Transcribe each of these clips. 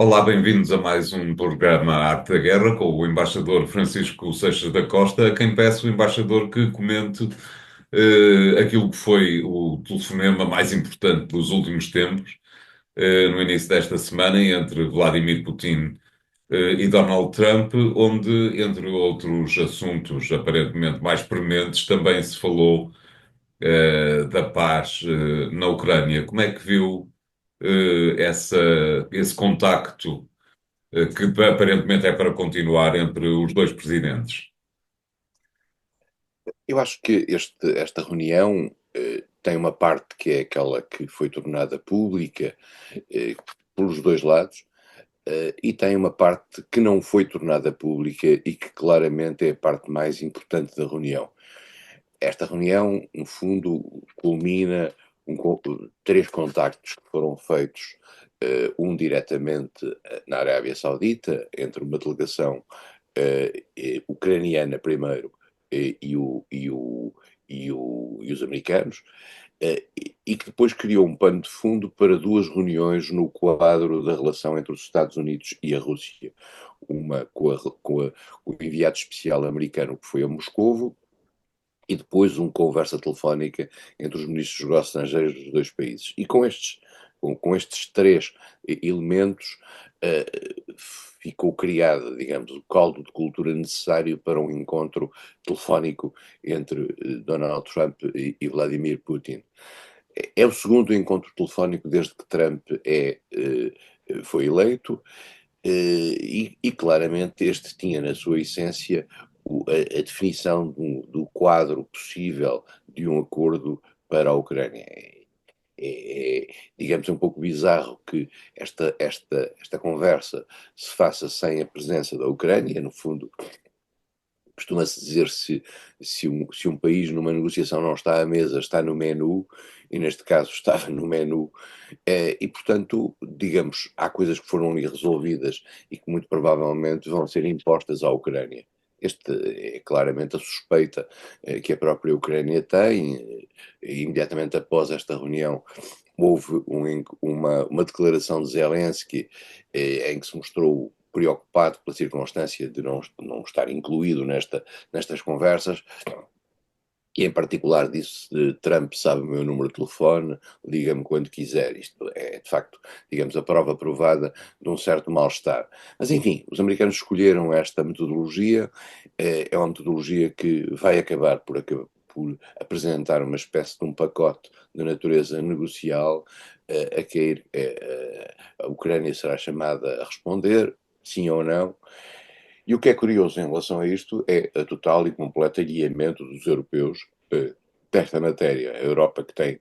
Olá, bem-vindos a mais um programa Arte da Guerra com o embaixador Francisco Seixas da Costa, a quem peço, o embaixador, que comente aquilo que foi o telefonema mais importante dos últimos tempos, no início desta semana, entre Vladimir Putin e Donald Trump, onde, entre outros assuntos aparentemente mais prementes, também se falou da paz na Ucrânia. Como é que viu esse contacto? Que aparentemente é para continuar entre os dois presidentes? Eu acho que esta reunião tem uma parte que é aquela que foi tornada pública pelos dois lados, e tem uma parte que não foi tornada pública e que claramente é a parte mais importante da reunião. Esta reunião, no fundo, culmina três contactos que foram feitos, um diretamente na Arábia Saudita, entre uma delegação ucraniana primeiro e, o, e, o, e os americanos, e que depois criou um pano de fundo para duas reuniões no quadro da relação entre os Estados Unidos e a Rússia. Uma com o enviado especial americano que foi a Moscovo, e depois uma conversa telefónica entre os ministros dos negócios estrangeiros dos dois países. E com estes três elementos ficou criado, digamos, o caldo de cultura necessário para um encontro telefónico entre Donald Trump e Vladimir Putin. É o segundo encontro telefónico desde que Trump foi eleito, e claramente este tinha na sua essência a definição do quadro possível de um acordo para a Ucrânia. Digamos, um pouco bizarro que esta conversa se faça sem a presença da Ucrânia. No fundo, costuma-se dizer se um país numa negociação não está à mesa, está no menu, e neste caso estava no menu, e portanto, digamos, há coisas que foram ali resolvidas e que muito provavelmente vão ser impostas à Ucrânia. Este é claramente a suspeita que a própria Ucrânia tem. Imediatamente após esta reunião houve uma declaração de Zelensky em que se mostrou preocupado pela circunstância de não estar incluído nestas conversas, e em particular disse: Trump sabe o meu número de telefone, liga-me quando quiser. Isto é, de facto, digamos, a prova provada de um certo mal-estar. Mas, enfim, os americanos escolheram esta metodologia. É uma metodologia que vai acabar por apresentar uma espécie de um pacote de natureza negocial, a que a Ucrânia será chamada a responder, sim ou não. E o que é curioso em relação a isto é a total e completa alinhamento dos europeus desta matéria. A Europa que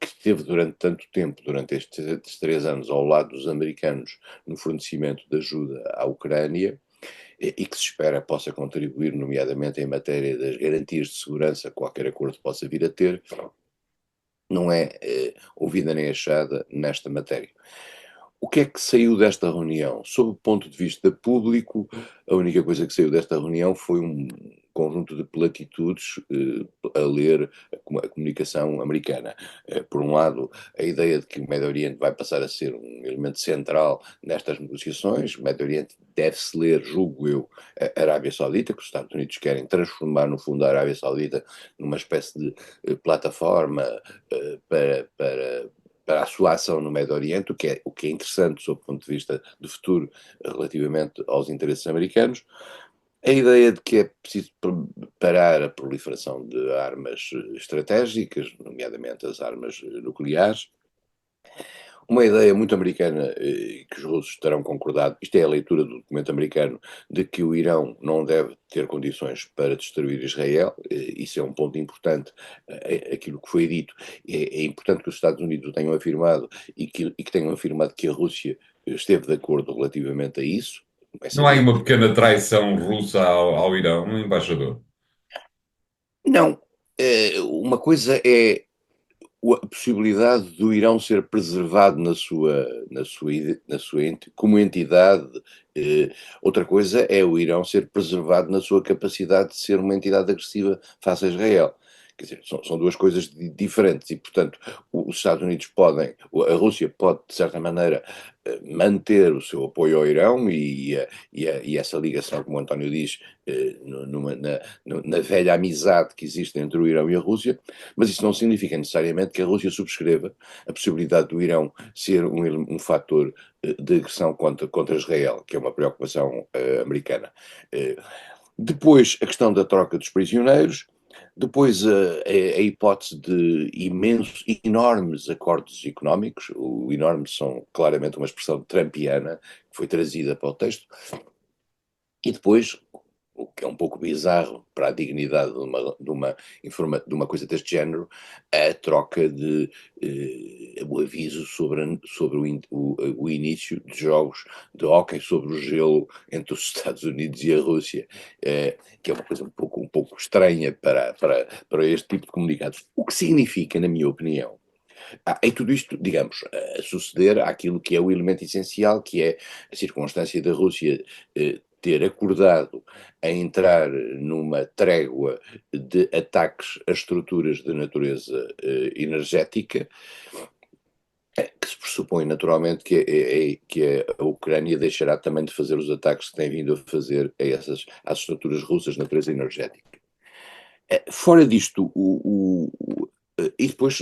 esteve durante tanto tempo, durante estes 3 anos, ao lado dos americanos no fornecimento de ajuda à Ucrânia, e que se espera possa contribuir, nomeadamente em matéria das garantias de segurança que qualquer acordo possa vir a ter, não é ouvida nem achada nesta matéria. O que é que saiu desta reunião? Sob o ponto de vista público, a única coisa que saiu desta reunião foi um conjunto de platitudes a ler a comunicação americana. Por um lado, a ideia de que o Médio Oriente vai passar a ser um elemento central nestas negociações. O Médio Oriente deve-se ler, julgo eu, a Arábia Saudita, que os Estados Unidos querem transformar, no fundo, a Arábia Saudita numa espécie de plataforma para a sua ação no Médio Oriente, o que é interessante sob o ponto de vista de futuro relativamente aos interesses americanos. A ideia de que é preciso parar a proliferação de armas estratégicas, nomeadamente as armas nucleares. Uma ideia muito americana, que os russos terão concordado, isto é a leitura do documento americano, de que o Irão não deve ter condições para destruir Israel. Isso é um ponto importante. Aquilo que foi dito, é importante que os Estados Unidos o tenham afirmado, e que tenham afirmado que a Rússia esteve de acordo relativamente a isso. É Não há aí sabido uma que pequena traição russa ao Irão, embaixador? não. Uma coisa é a possibilidade do Irão ser preservado como entidade. Outra coisa é o Irão ser preservado na sua capacidade de ser uma entidade agressiva face a Israel. Quer dizer, são duas coisas diferentes e, portanto, os Estados Unidos podem, a Rússia pode, de certa maneira, manter o seu apoio ao Irão e essa ligação, como o António diz, na velha amizade que existe entre o Irão e a Rússia, mas isso não significa necessariamente que a Rússia subscreva a possibilidade do Irão ser um fator de agressão contra Israel, que é uma preocupação americana. Depois, a questão da troca dos prisioneiros, depois a hipótese de enormes acordos económicos, o enormes são claramente uma expressão trumpiana, que foi trazida para o texto, e depois, o que é um pouco bizarro para a dignidade de uma coisa deste género, a troca de o aviso sobre o início de jogos de hóquei sobre o gelo entre os Estados Unidos e a Rússia, que é uma coisa um pouco estranha para este tipo de comunicados. O que significa, na minha opinião, e tudo isto, digamos, a suceder àquilo que é o elemento essencial, que é a circunstância da Rússia ter acordado a entrar numa trégua de ataques a estruturas de natureza energética, que se pressupõe naturalmente que a Ucrânia deixará também de fazer os ataques que tem vindo a fazer às estruturas russas de natureza energética. Fora disto, e depois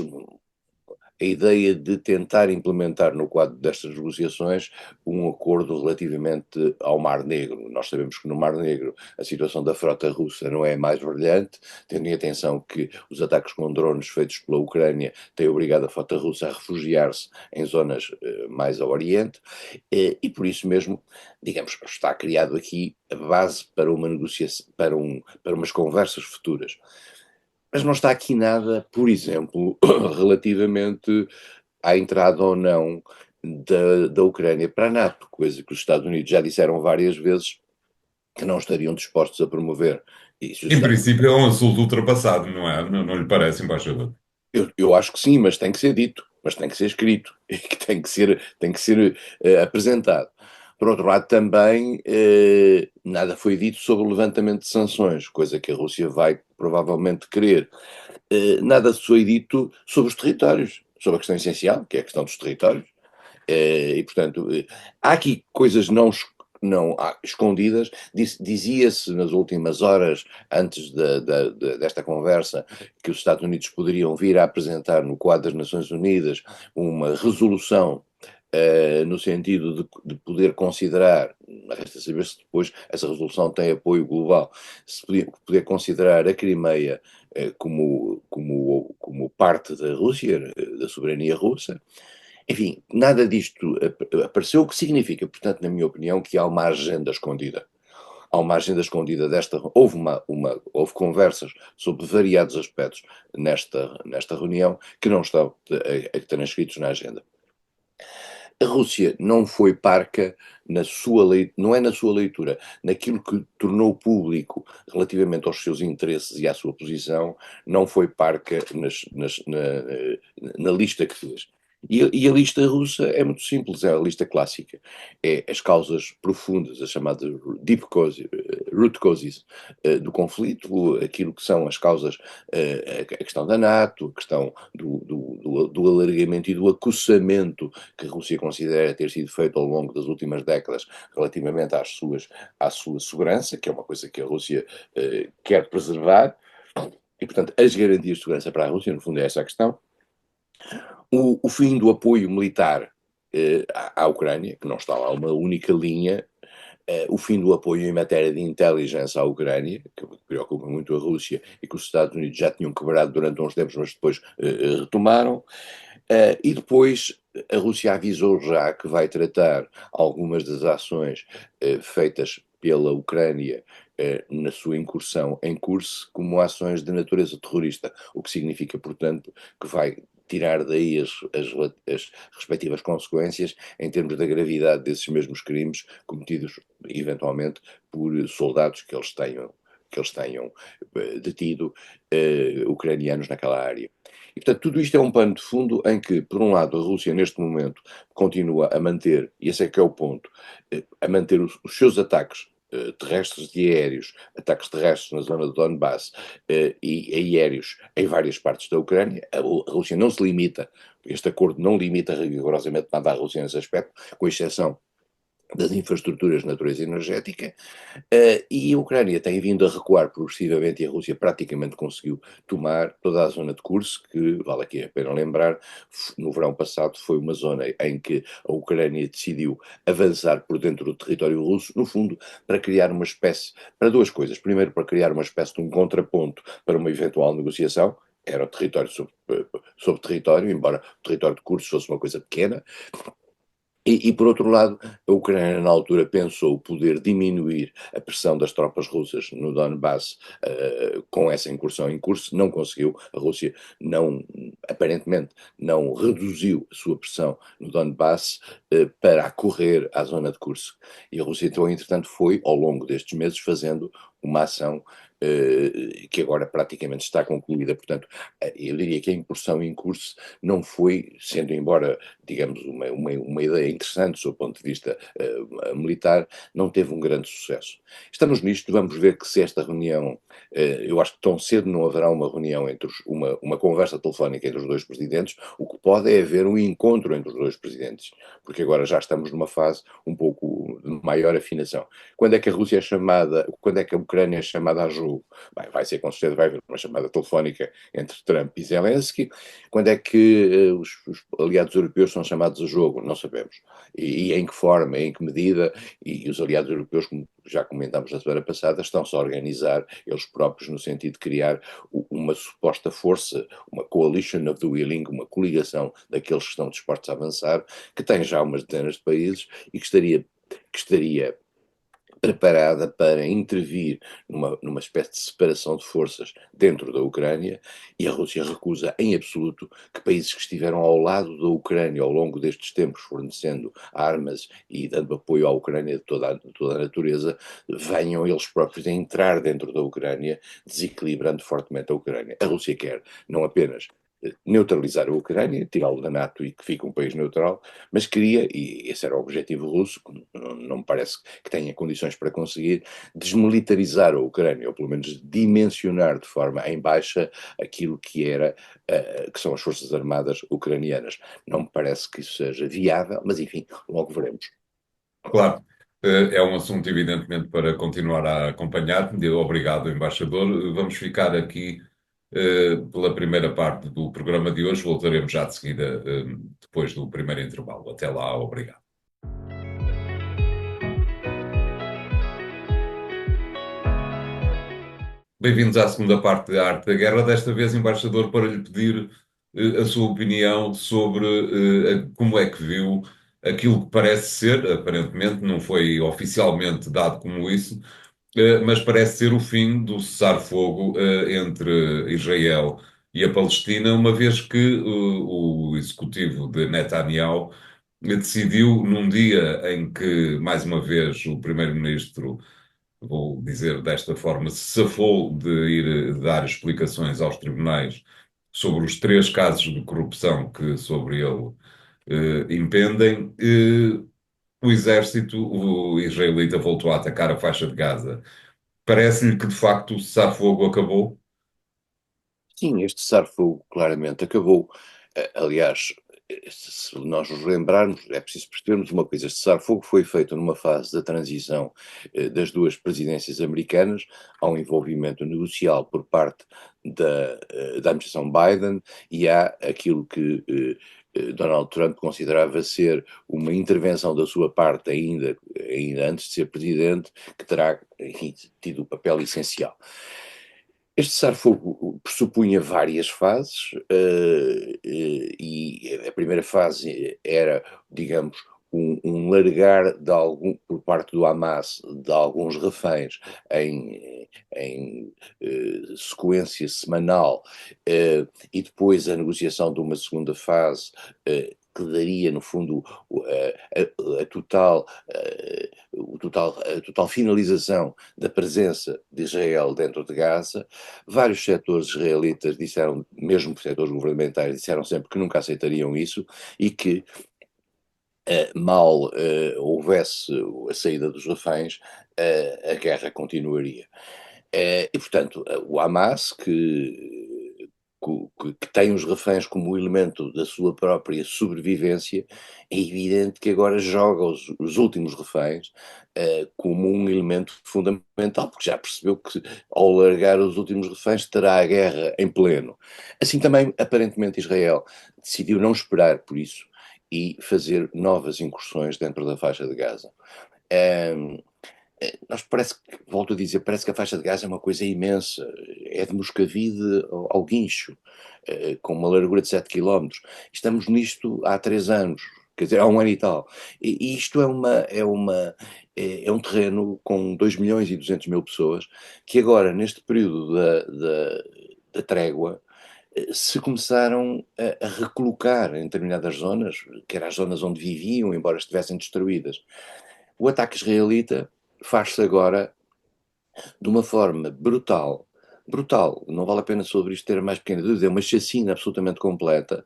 a ideia de tentar implementar no quadro destas negociações um acordo relativamente ao Mar Negro. Nós sabemos que no Mar Negro a situação da frota russa não é a mais brilhante, tendo em atenção que os ataques com drones feitos pela Ucrânia têm obrigado a frota russa a refugiar-se em zonas mais ao Oriente, e por isso mesmo, digamos, está criado aqui a base para uma negociação, para umas conversas futuras. Mas não está aqui nada, por exemplo, relativamente à entrada ou não da Ucrânia para a NATO, coisa que os Estados Unidos já disseram várias vezes que não estariam dispostos a promover. E se os Em Estados princípio é um assunto ultrapassado, não é? Não, não lhe parece, embaixador? eu acho que sim, mas tem que ser dito, mas tem que ser escrito, e que tem que ser apresentado. Por outro lado, também nada foi dito sobre o levantamento de sanções, coisa que a Rússia vai provavelmente querer. Nada foi dito sobre os territórios, sobre a questão essencial, que é a questão dos territórios. E, portanto, há aqui coisas não escondidas. Dizia-se nas últimas horas, antes desta conversa, que os Estados Unidos poderiam vir a apresentar no quadro das Nações Unidas uma resolução no sentido de poder considerar, resta saber se depois essa resolução tem apoio global, se poder considerar a Crimeia como parte da Rússia, da soberania russa. Enfim, nada disto apareceu, o que significa, portanto, na minha opinião, que há uma agenda escondida. Há uma agenda escondida desta. Houve conversas sobre variados aspectos nesta reunião que não estão a estar inscritos na agenda. A Rússia não foi parca não é na sua leitura, naquilo que tornou público relativamente aos seus interesses e à sua posição, não foi parca na lista que fez. E a lista russa é muito simples, é a lista clássica. É as causas profundas, as chamadas deep causes, root causes do conflito, aquilo que são as causas, a questão da NATO, a questão do alargamento e do acossamento que a Rússia considera ter sido feito ao longo das últimas décadas relativamente à sua segurança, que é uma coisa que a Rússia quer preservar, e portanto as garantias de segurança para a Rússia, no fundo é essa a questão. O fim do apoio militar à Ucrânia, que não está lá uma única linha, o fim do apoio em matéria de inteligência à Ucrânia, que preocupa muito a Rússia e que os Estados Unidos já tinham quebrado durante uns tempos, mas depois retomaram. E depois a Rússia avisou já que vai tratar algumas das ações feitas pela Ucrânia na sua incursão em curso como ações de natureza terrorista, o que significa, portanto, que vai tirar daí as respectivas consequências em termos da gravidade desses mesmos crimes cometidos eventualmente por soldados que eles tenham detido ucranianos naquela área. E, portanto, tudo isto é um pano de fundo em que, por um lado, a Rússia, neste momento, continua a manter, e esse é que é o ponto, a manter os seus ataques terrestres e aéreos, ataques terrestres na zona do Donbass e aéreos em várias partes da Ucrânia. A Rússia não se limita, este acordo não limita rigorosamente nada à Rússia nesse aspecto, com exceção das infraestruturas de natureza energética, e a Ucrânia tem vindo a recuar progressivamente e a Rússia praticamente conseguiu tomar toda a zona de Kursk, que, vale aqui a pena lembrar, no verão passado foi uma zona em que a Ucrânia decidiu avançar por dentro do território russo, no fundo, para criar uma espécie, para duas coisas. Primeiro, para criar uma espécie de um contraponto para uma eventual negociação, era o território sobre território, embora o território de Kursk fosse uma coisa pequena, por outro lado, a Ucrânia na altura pensou poder diminuir a pressão das tropas russas no Donbass com essa incursão em curso, não conseguiu. A Rússia aparentemente não reduziu a sua pressão no Donbass para acorrer à zona de Kursk. E a Rússia então, entretanto, foi ao longo destes meses fazendo uma ação que agora praticamente está concluída. Portanto, eu diria que a incursão em curso não foi, sendo embora, digamos, uma ideia interessante do ponto de vista militar, não teve um grande sucesso. Estamos nisto, vamos ver que se esta reunião, eu acho que tão cedo não haverá uma reunião uma conversa telefónica entre os dois presidentes, o que pode é haver um encontro entre os dois presidentes, porque agora já estamos numa fase um pouco de maior afinação. Quando é que a Rússia é chamada, quando é que a Ucrânia é chamada a jogo? Bem, vai ser com certeza, vai haver uma chamada telefónica entre Trump e Zelensky. Quando é que os aliados europeus são chamados a jogo? Não sabemos. E em que forma, em que medida, e os aliados europeus, como já comentámos na semana passada, estão-se a organizar eles próprios no sentido de criar uma suposta força, uma coalition of the willing, uma coligação daqueles que estão dispostos a avançar, que tem já umas dezenas de países e que estaria preparada para intervir numa espécie de separação de forças dentro da Ucrânia, e a Rússia recusa em absoluto que países que estiveram ao lado da Ucrânia ao longo destes tempos, fornecendo armas e dando apoio à Ucrânia de toda a natureza, venham eles próprios a entrar dentro da Ucrânia, desequilibrando fortemente a Ucrânia. A Rússia quer não apenas neutralizar a Ucrânia, tirá-lo da NATO e que fique um país neutral, mas queria, e esse era o objetivo russo, não me parece que tenha condições para conseguir, desmilitarizar a Ucrânia, ou pelo menos dimensionar de forma em baixa aquilo que são as forças armadas ucranianas. Não me parece que isso seja viável, mas enfim, logo veremos. Claro, é um assunto, evidentemente, para continuar a acompanhar. Obrigado, embaixador. Vamos ficar aqui pela primeira parte do programa de hoje. Voltaremos já de seguida, depois do primeiro intervalo. Até lá, obrigado. Bem-vindos à segunda parte da Arte da Guerra. Desta vez, embaixador, para lhe pedir a sua opinião sobre como é que viu aquilo que parece ser, aparentemente, não foi oficialmente dado como isso, mas parece ser o fim do cessar-fogo entre Israel e a Palestina, uma vez que o executivo de Netanyahu decidiu, num dia em que, mais uma vez, o primeiro-ministro, vou dizer desta forma, se safou de ir dar explicações aos tribunais sobre os três casos de corrupção que sobre ele impendem. O exército, o israelita, voltou a atacar a faixa de Gaza. Parece-lhe que de facto o cessar-fogo acabou? Sim, este cessar-fogo claramente acabou. Aliás, se nós nos lembrarmos, é preciso percebermos uma coisa: este cessar-fogo foi feito numa fase da transição das duas presidências americanas, ao envolvimento negocial por parte da administração Biden, e há aquilo que Donald Trump considerava ser uma intervenção da sua parte ainda antes de ser presidente, que terá, enfim, tido um papel essencial. Este cessar-fogo pressupunha várias fases, e a primeira fase era, digamos, um largar por parte do Hamas de alguns reféns em sequência semanal, e depois a negociação de uma segunda fase, que daria, no fundo, a total finalização da presença de Israel dentro de Gaza. Vários setores israelitas disseram, mesmo setores governamentais, disseram sempre que nunca aceitariam isso, e que mal houvesse a saída dos reféns, a guerra continuaria. E, portanto, o Hamas, que tem os reféns como elemento da sua própria sobrevivência, é evidente que agora joga os últimos reféns como um elemento fundamental, porque já percebeu que ao largar os últimos reféns terá a guerra em pleno. Assim também, aparentemente, Israel decidiu não esperar por isso e fazer novas incursões dentro da faixa de Gaza. Um, Nós parece que, volto a dizer, parece que a faixa de Gaza é uma coisa imensa, é de Moscavide ao Guincho, com uma largura de 7 quilómetros. Estamos nisto há 3 anos, quer dizer, há um ano e tal. E isto é um terreno com 2 milhões e 200 mil pessoas, que agora, neste período da trégua, se começaram a recolocar em determinadas zonas, que eram as zonas onde viviam, embora estivessem destruídas. O ataque israelita faz-se agora de uma forma brutal. Brutal, não vale a pena sobre isto ter mais pequena dúvida, é uma chacina absolutamente completa,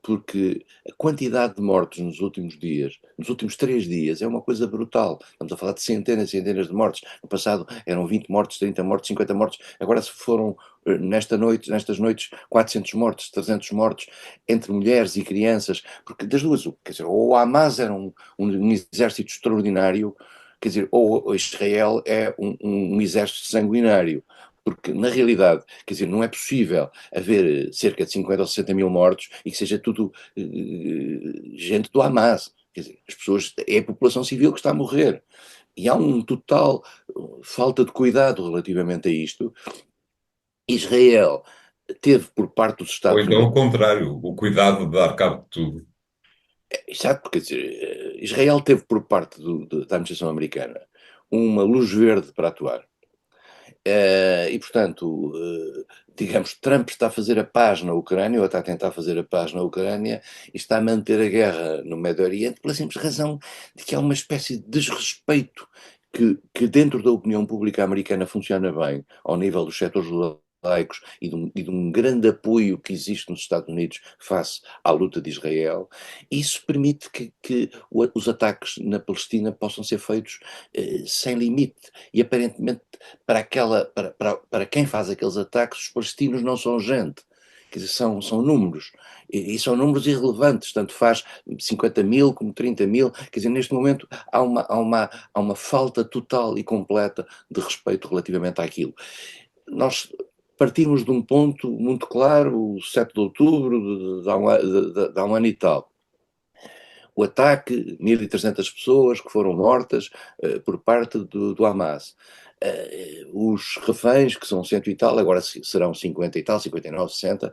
porque a quantidade de mortos nos últimos dias, nos últimos 3 dias, é uma coisa brutal. Estamos a falar de centenas e centenas de mortos. No passado eram 20 mortos, 30 mortos, 50 mortos, agora se foram nestas noites 400 mortos, 300 mortos, entre mulheres e crianças, porque das duas, quer dizer, ou o Hamas era um exército extraordinário, quer dizer, ou Israel é um exército sanguinário, porque na realidade, quer dizer, não é possível haver cerca de 50 ou 60 mil mortos e que seja tudo gente do Hamas. Quer dizer, as pessoas, é a população civil que está a morrer. E há um total falta de cuidado relativamente a isto. Israel teve por parte dos Ou Estados então Unidos, o contrário, o cuidado de dar cabo de tudo. exato, quer dizer, Israel teve por parte da administração americana uma luz verde para atuar. E, portanto, digamos, Trump está a fazer a paz na Ucrânia, ou está a tentar fazer a paz na Ucrânia, e está a manter a guerra no Médio Oriente pela simples razão de que há uma espécie de desrespeito que dentro da opinião pública americana funciona bem, ao nível dos setores judaicos e de um grande apoio que existe nos Estados Unidos face à luta de Israel. Isso permite que os ataques na Palestina possam ser feitos sem limite. E aparentemente para quem faz aqueles ataques, os palestinos não são gente, quer dizer, são números, e são números irrelevantes, tanto faz 50 mil como 30 mil, quer dizer, neste momento há uma falta total e completa de respeito relativamente àquilo. Nós partimos de um ponto muito claro, o 7 de outubro, de há um ano e tal. O ataque, 1.300 pessoas que foram mortas por parte do Hamas. Os reféns, que são 100 e tal, agora serão 50 e tal, 59, 60,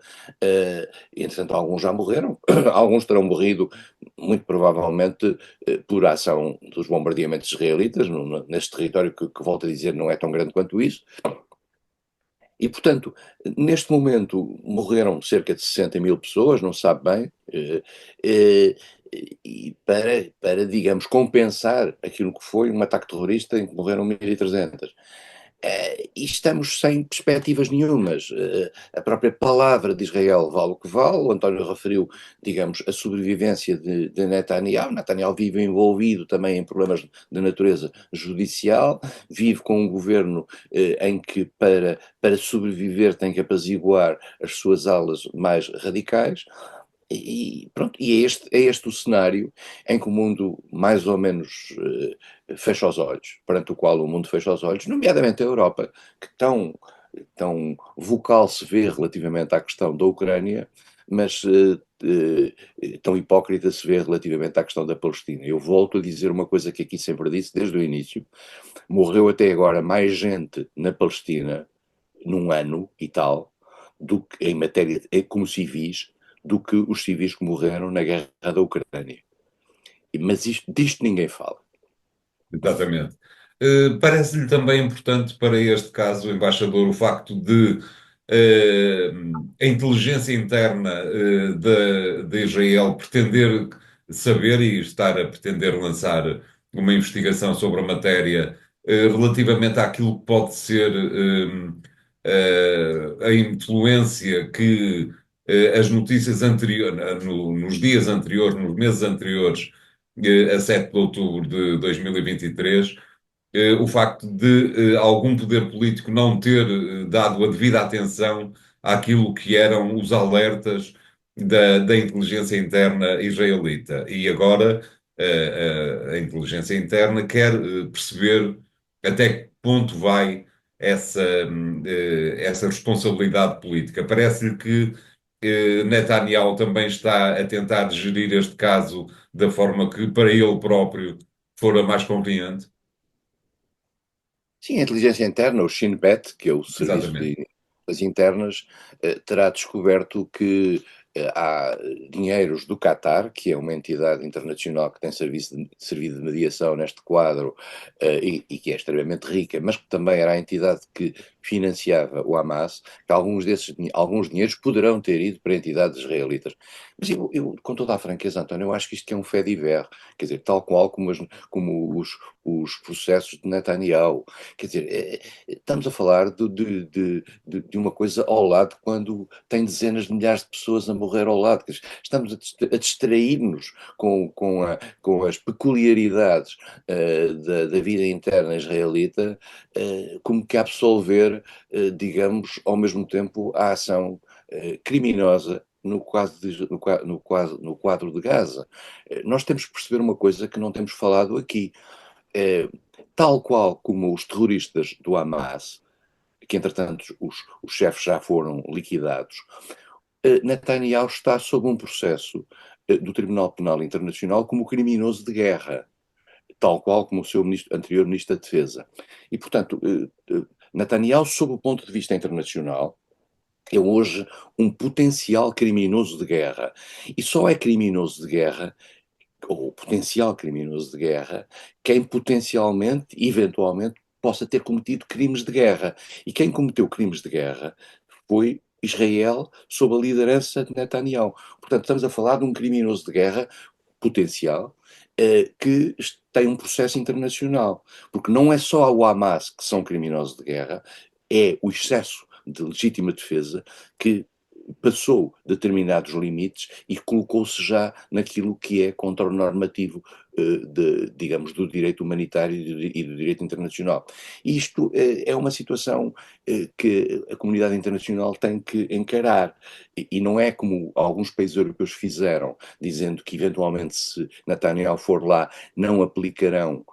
entretanto alguns já morreram, alguns terão morrido muito provavelmente por ação dos bombardeamentos israelitas, neste território que volto a dizer não é tão grande quanto isso. E, portanto, neste momento morreram cerca de 60 mil pessoas, não se sabe bem, eh, e digamos, compensar aquilo que foi um ataque terrorista em que morreram 1.300. E estamos sem perspectivas nenhumas. A própria palavra de Israel vale o que vale. O António referiu, digamos, a sobrevivência de Netanyahu. Netanyahu vive envolvido também em problemas de natureza judicial, vive com um governo em que para sobreviver tem que apaziguar as suas alas mais radicais. E pronto, e é este o cenário em que o mundo mais ou menos fecha os olhos, perante o qual o mundo fecha os olhos, nomeadamente a Europa, que tão vocal se vê relativamente à questão da Ucrânia, mas tão hipócrita se vê relativamente à questão da Palestina. Eu volto a dizer uma coisa que aqui sempre disse desde o início: morreu até agora mais gente na Palestina, num ano e tal, do que em matéria como civis, do que os civis que morreram na guerra da Ucrânia. Mas disto ninguém fala. Exatamente. Parece-lhe também importante para este caso, embaixador, o facto de eh, a inteligência interna de Israel pretender saber e estar a pretender lançar uma investigação sobre a matéria relativamente àquilo que pode ser a influência que as notícias anteriores, nos dias anteriores, nos meses anteriores, a 7 de outubro de 2023, o facto de algum poder político não ter dado a devida atenção àquilo que eram os alertas da inteligência interna israelita. E agora a inteligência interna quer perceber até que ponto vai essa responsabilidade política. Parece-lhe que Netanyahu também está a tentar gerir este caso da forma que para ele próprio fora mais conveniente. Sim, a inteligência interna, o Shin Bet, que é o Serviço Exatamente. de das Internas, terá descoberto que há dinheiros do Qatar, que é uma entidade internacional que tem servido de mediação neste quadro e que é extremamente rica, mas que também era a entidade que financiava o Hamas, que alguns dinheiros poderão ter ido para entidades israelitas. Mas com toda a franqueza, António, eu acho que isto é um fait divers, quer dizer, tal qual como os processos de Netanyahu. Quer dizer, estamos a falar de uma coisa ao lado quando tem dezenas de milhares de pessoas a morrer ao lado. Quer dizer, estamos a distrair-nos com as peculiaridades da vida interna israelita, como que a absolver, digamos, ao mesmo tempo a ação criminosa no quadro de Gaza. Nós temos que perceber uma coisa que não temos falado aqui. Eh, Tal qual como os terroristas do Hamas, que entretanto os chefes já foram liquidados, Netanyahu está sob um processo do Tribunal Penal Internacional como criminoso de guerra, tal qual como o seu anterior Ministro da Defesa. E, portanto, Netanyahu, sob o ponto de vista internacional, é hoje um potencial criminoso de guerra. E só é criminoso de guerra ou potencial criminoso de guerra, quem potencialmente, eventualmente, possa ter cometido crimes de guerra. E quem cometeu crimes de guerra foi Israel sob a liderança de Netanyahu. Portanto, estamos a falar de um criminoso de guerra potencial que tem um processo internacional. Porque não é só o Hamas que são criminosos de guerra, é o excesso de legítima defesa que passou determinados limites e colocou-se já naquilo que é contra o normativo, digamos, do direito humanitário e do direito internacional. E isto é uma situação que a comunidade internacional tem que encarar. E não é como alguns países europeus fizeram, dizendo que eventualmente se Netanyahu for lá não aplicarão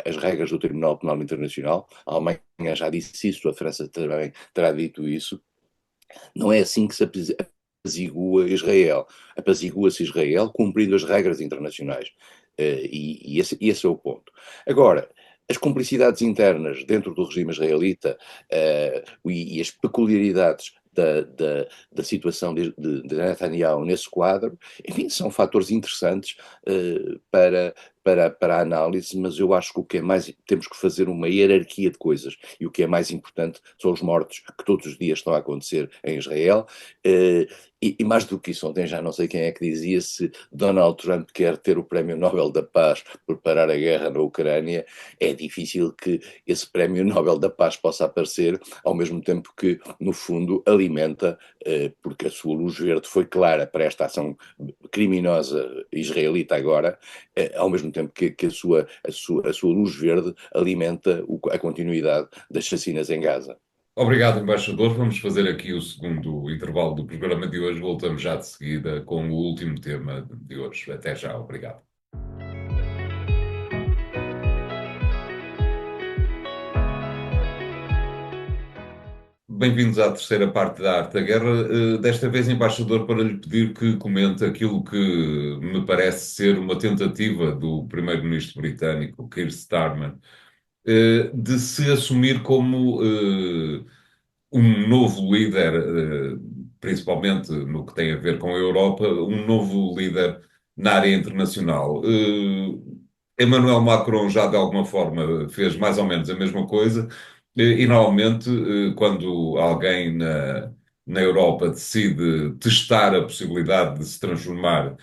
as regras do Tribunal Penal Internacional. A Alemanha já disse isso, a França também terá dito isso. Não é assim que se apazigua Israel. Apazigua-se Israel cumprindo as regras internacionais. E esse é o ponto. Agora, as cumplicidades internas dentro do regime israelita e as peculiaridades da situação de Netanyahu nesse quadro, enfim, são fatores interessantes para a análise, mas eu acho que o que é mais, temos que fazer uma hierarquia de coisas, e o que é mais importante são os mortos que todos os dias estão a acontecer em Israel, e mais do que isso, ontem já não sei quem é que dizia se Donald Trump quer ter o Prémio Nobel da Paz por parar a guerra na Ucrânia. É difícil que esse Prémio Nobel da Paz possa aparecer ao mesmo tempo que, no fundo, alimenta, porque a sua luz verde foi clara para esta ação criminosa israelita agora, ao mesmo tempo que a sua luz verde alimenta a continuidade das chacinas em Gaza. Obrigado, embaixador. Vamos fazer aqui o segundo intervalo do programa de hoje. Voltamos já de seguida com o último tema de hoje. Até já, obrigado. Bem-vindos à terceira parte da Arte da Guerra. Desta vez, embaixador, para lhe pedir que comente aquilo que me parece ser uma tentativa do primeiro-ministro britânico, Keir Starmer, de se assumir como um novo líder, principalmente no que tem a ver com a Europa, um novo líder na área internacional. Emmanuel Macron já de alguma forma fez mais ou menos a mesma coisa, e normalmente quando alguém na Europa decide testar a possibilidade de se transformar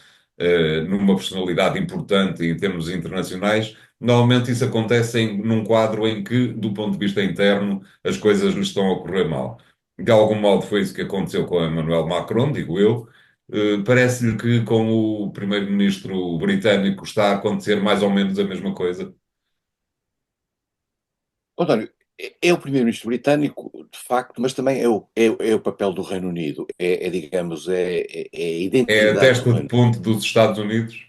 numa personalidade importante em termos internacionais, normalmente isso acontece num quadro em que, do ponto de vista interno, as coisas lhe estão a correr mal. De algum modo foi isso que aconteceu com Emmanuel Macron, digo eu, Parece-lhe que com o primeiro-ministro britânico está a acontecer mais ou menos a mesma coisa? António, é o primeiro-ministro britânico, de facto, mas também é o papel do Reino Unido, digamos, é a É a identidade do testa de Reino Unido. ponte dos Estados Unidos?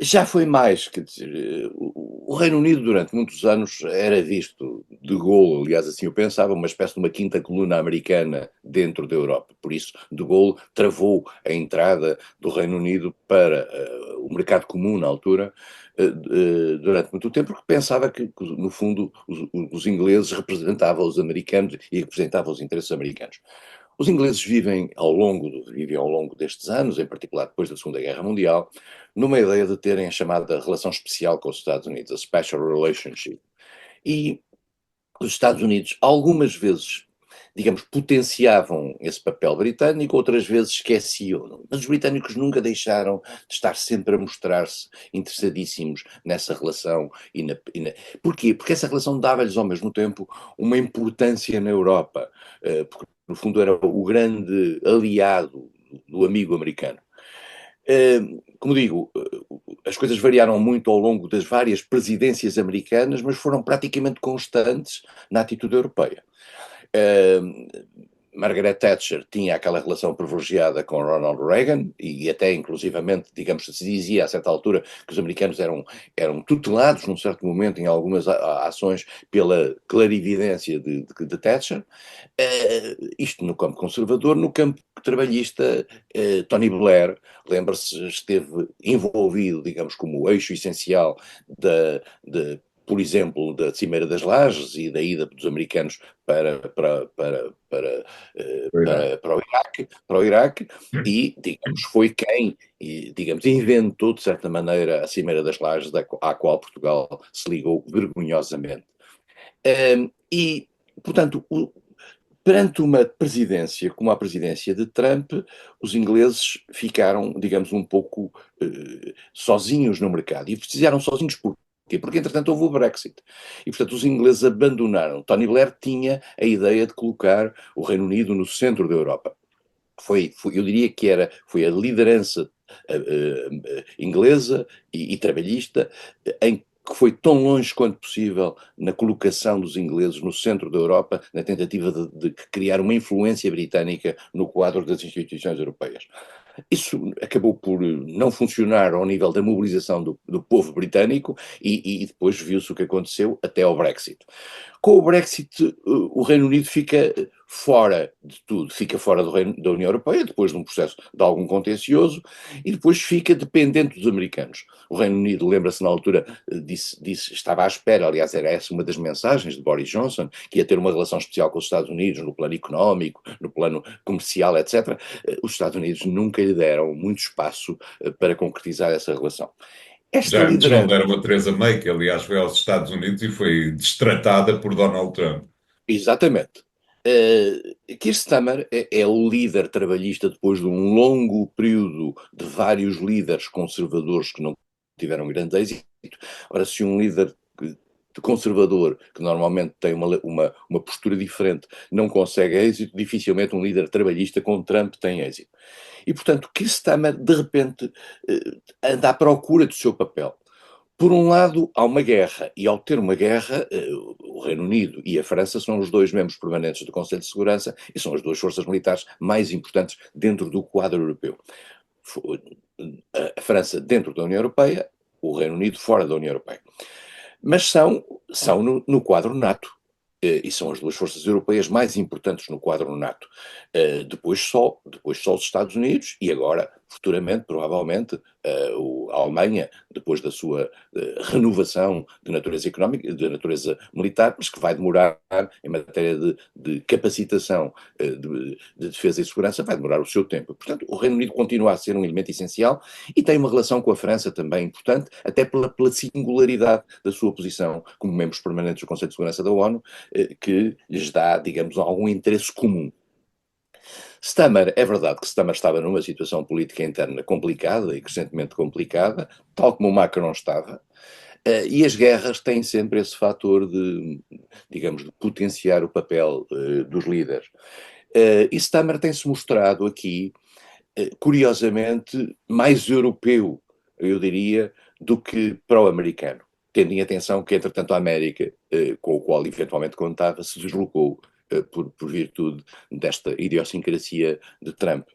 Já foi mais, quer dizer, o Reino Unido durante muitos anos era visto, de Gaulle, aliás, assim eu pensava, uma espécie de uma quinta coluna americana dentro da Europa. Por isso, de Gaulle travou a entrada do Reino Unido para o mercado comum na altura, durante muito tempo, porque pensava que, no fundo, os ingleses representavam os americanos e representavam os interesses americanos. Os ingleses vivem ao longo destes anos, em particular depois da Segunda Guerra Mundial, numa ideia de terem a chamada relação especial com os Estados Unidos, a special relationship. E os Estados Unidos, algumas vezes, digamos, potenciavam esse papel britânico, outras vezes esqueciam. Mas os britânicos nunca deixaram de estar sempre a mostrar-se interessadíssimos nessa relação. Porquê? Porque essa relação dava-lhes, ao mesmo tempo, uma importância na Europa, porque, no fundo, era o grande aliado do amigo americano. Como digo, as coisas variaram muito ao longo das várias presidências americanas, mas foram praticamente constantes na atitude europeia. Uh, Margaret Thatcher tinha aquela relação privilegiada com Ronald Reagan e até inclusivamente, digamos, se dizia a certa altura que os americanos eram tutelados num certo momento em algumas ações pela clarividência de Thatcher. Isto no campo conservador. No campo trabalhista, Tony Blair, lembra-se, esteve envolvido, digamos, como eixo essencial por exemplo, da Cimeira das Lajes e da ida dos americanos para o Iraque, e, digamos, foi quem, digamos, inventou, de certa maneira, a Cimeira das Lajes, à qual Portugal se ligou vergonhosamente. E, portanto, perante uma presidência como a presidência de Trump, os ingleses ficaram, digamos, um pouco sozinhos no mercado. E fizeram sozinhos porquê? Porque, entretanto, houve o Brexit. E, portanto, os ingleses abandonaram. Tony Blair tinha a ideia de colocar o Reino Unido no centro da Europa. Eu diria que foi a liderança inglesa e trabalhista em que foi tão longe quanto possível na colocação dos ingleses no centro da Europa, na tentativa de criar uma influência britânica no quadro das instituições europeias. Isso acabou por não funcionar ao nível da mobilização do povo britânico e depois viu-se o que aconteceu até ao Brexit. Com o Brexit, o Reino Unido fica fora de tudo, fica fora da União Europeia, depois de um processo de algum contencioso, e depois fica dependente dos americanos. O Reino Unido, lembra-se na altura, estava à espera, aliás, era essa uma das mensagens de Boris Johnson, que ia ter uma relação especial com os Estados Unidos, no plano económico, no plano comercial, etc. Os Estados Unidos nunca lhe deram muito espaço para concretizar essa relação. Esta Já antes não liderança. deram a Theresa May, que aliás foi aos Estados Unidos e foi destratada por Donald Trump. Exatamente. Keir Starmer é o líder trabalhista depois de um longo período de vários líderes conservadores que não tiveram grande êxito. Ora, se um líder conservador, que normalmente tem uma postura diferente, não consegue êxito, dificilmente um líder trabalhista com Trump tem êxito. E, portanto, Keir Starmer, de repente, anda à procura do seu papel. Por um lado, há uma guerra, e ao ter uma guerra, o Reino Unido e a França são os dois membros permanentes do Conselho de Segurança e são as duas forças militares mais importantes dentro do quadro europeu. A França dentro da União Europeia, o Reino Unido fora da União Europeia. Mas são no quadro NATO. E são as duas forças europeias mais importantes no quadro NATO. Depois só os Estados Unidos e agora, futuramente, provavelmente, a Alemanha, depois da sua renovação de natureza económica, de natureza militar, mas que vai demorar, em matéria de capacitação de defesa e segurança, vai demorar o seu tempo. Portanto, o Reino Unido continua a ser um elemento essencial e tem uma relação com a França também importante, até pela singularidade da sua posição como membros permanentes do Conselho de Segurança da ONU, que lhes dá, digamos, algum interesse comum. É verdade que Stammer estava numa situação política interna complicada e crescentemente complicada, tal como o Macron estava, e as guerras têm sempre esse fator de, digamos, de potenciar o papel dos líderes. E Stammer tem-se mostrado aqui curiosamente, mais europeu, eu diria, do que pró-americano, tendo em atenção que, entretanto, a América, com o qual eventualmente contava, se deslocou por virtude desta idiosincrasia de Trump.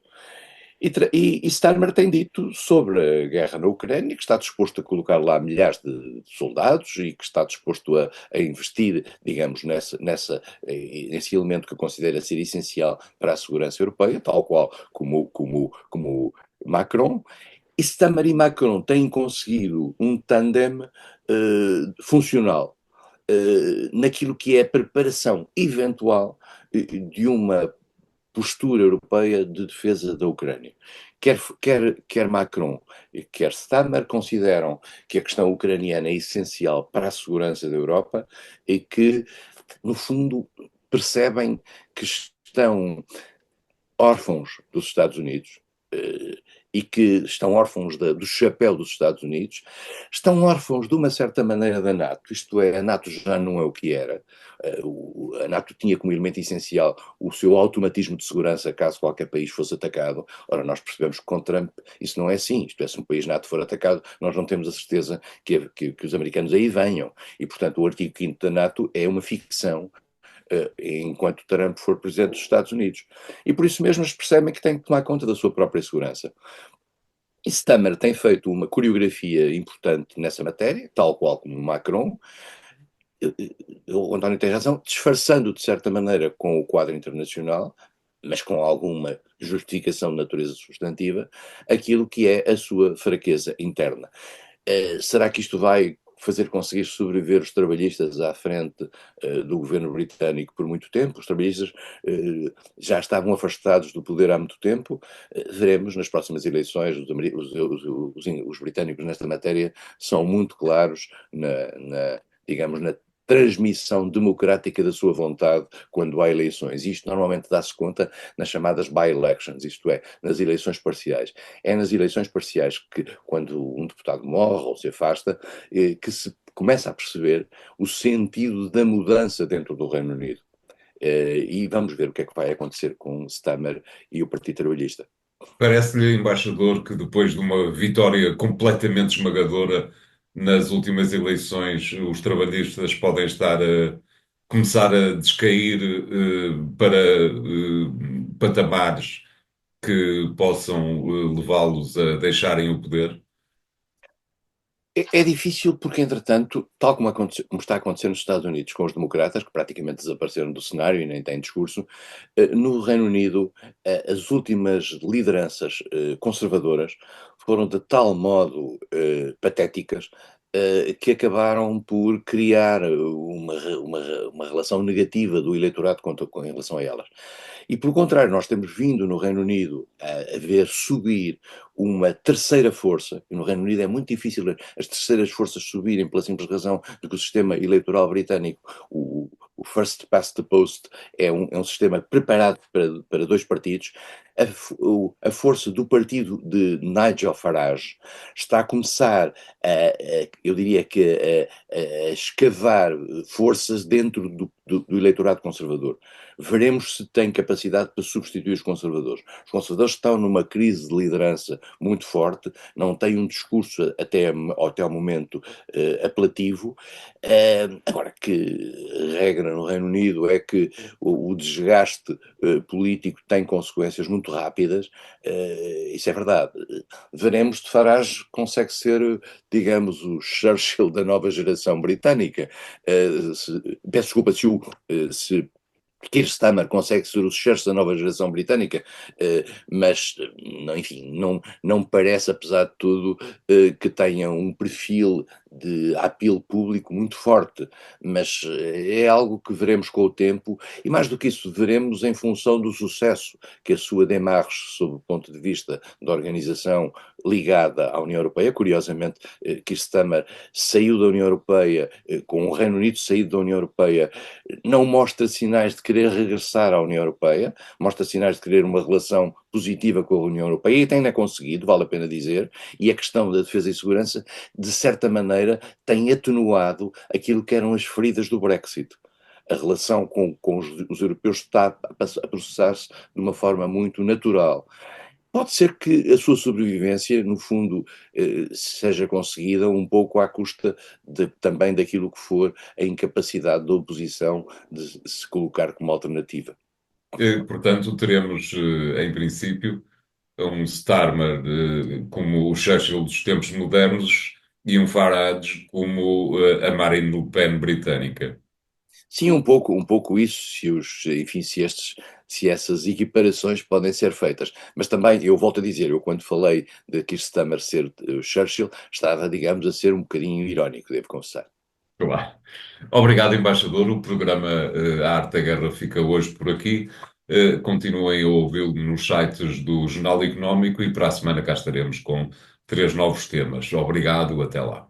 E Starmer tem dito sobre a guerra na Ucrânia que está disposto a colocar lá milhares de soldados e que está disposto a investir, digamos, nesse elemento que considera ser essencial para a segurança europeia, tal qual como Macron. E Starmer e Macron têm conseguido um tandem funcional naquilo que é a preparação eventual de uma postura europeia de defesa da Ucrânia. Quer Macron, quer Stadmer consideram que a questão ucraniana é essencial para a segurança da Europa e que, no fundo, percebem que estão órfãos dos Estados Unidos e que estão órfãos do chapéu dos Estados Unidos, estão órfãos de uma certa maneira da NATO, isto é, a NATO já não é o que era. A NATO tinha como elemento essencial o seu automatismo de segurança caso qualquer país fosse atacado. Ora, nós percebemos que com Trump isso não é assim, isto é, se um país NATO for atacado, nós não temos a certeza que os americanos aí venham, e portanto o artigo 5º da NATO é uma ficção enquanto Trump for presidente dos Estados Unidos. E por isso mesmo eles percebem que têm que tomar conta da sua própria segurança. E Stammer tem feito uma coreografia importante nessa matéria, tal qual como o Macron. O António tem razão, disfarçando de certa maneira com o quadro internacional, mas com alguma justificação de natureza substantiva, aquilo que é a sua fraqueza interna. Será que isto vai fazer conseguir sobreviver os trabalhistas à frente do governo britânico por muito tempo? Os trabalhistas já estavam afastados do poder há muito tempo. Veremos nas próximas eleições. Os britânicos nesta matéria são muito claros digamos, na transmissão democrática da sua vontade quando há eleições. Isto normalmente dá-se conta nas chamadas by-elections, isto é, nas eleições parciais. É nas eleições parciais que, quando um deputado morre ou se afasta, que se começa a perceber o sentido da mudança dentro do Reino Unido. E vamos ver o que é que vai acontecer com Stammer e o Partido Trabalhista. Parece-lhe, embaixador, que depois de uma vitória completamente esmagadora nas últimas eleições, os trabalhistas podem estar a começar a descair para patamares que possam levá-los a deixarem o poder? É difícil porque, entretanto, tal como está a acontecer nos Estados Unidos com os democratas, que praticamente desapareceram do cenário e nem têm discurso, no Reino Unido as últimas lideranças conservadoras foram de tal modo patéticas que acabaram por criar uma relação negativa do eleitorado com relação a elas. E, pelo contrário, nós temos vindo no Reino Unido a ver subir uma terceira força, e no Reino Unido é muito difícil as terceiras forças subirem pela simples razão de que o sistema eleitoral britânico, o first past the post, é um sistema preparado para dois partidos. A força do partido de Nigel Farage está a começar, eu diria que, a escavar forças dentro do eleitorado conservador. Veremos se tem capacidade para substituir os conservadores. Os conservadores estão numa crise de liderança muito forte, não têm um discurso até ao momento apelativo. Agora, que regra no Reino Unido é que o desgaste político tem consequências muito rápidas, isso é verdade. Veremos se Farage consegue ser, digamos, o Churchill da nova geração britânica. Peço desculpa se Keir Starmer consegue ser o Churchill da nova geração britânica, mas, enfim, não parece, apesar de tudo, que tenha um perfil de apelo público muito forte, mas é algo que veremos com o tempo, e mais do que isso, veremos em função do sucesso que a sua démarche, sob o ponto de vista da organização ligada à União Europeia. Curiosamente, Keir Starmer saiu da União Europeia, com o Reino Unido saído da União Europeia, não mostra sinais de querer regressar à União Europeia, mostra sinais de querer uma relação positiva com a União Europeia, e tem conseguido, vale a pena dizer, e a questão da defesa e segurança, de certa maneira, tem atenuado aquilo que eram as feridas do Brexit. A relação com os europeus está a processar-se de uma forma muito natural. Pode ser que a sua sobrevivência, no fundo, seja conseguida um pouco à custa também daquilo que for a incapacidade da oposição de se colocar como alternativa. Portanto, teremos, em princípio, um Starmer como o Churchill dos tempos modernos e um Farage como a Marine Le Pen britânica. Sim, um pouco isso, enfim, se essas equiparações podem ser feitas. Mas também, eu volto a dizer, eu quando falei de Keir Starmer ser Churchill, estava, digamos, a ser um bocadinho irónico, devo confessar. Claro. Obrigado, embaixador. O programa A Arte da Guerra fica hoje por aqui. Continuem a ouvi-lo nos sites do Jornal Económico e para a semana cá estaremos com três novos temas. Obrigado, até lá.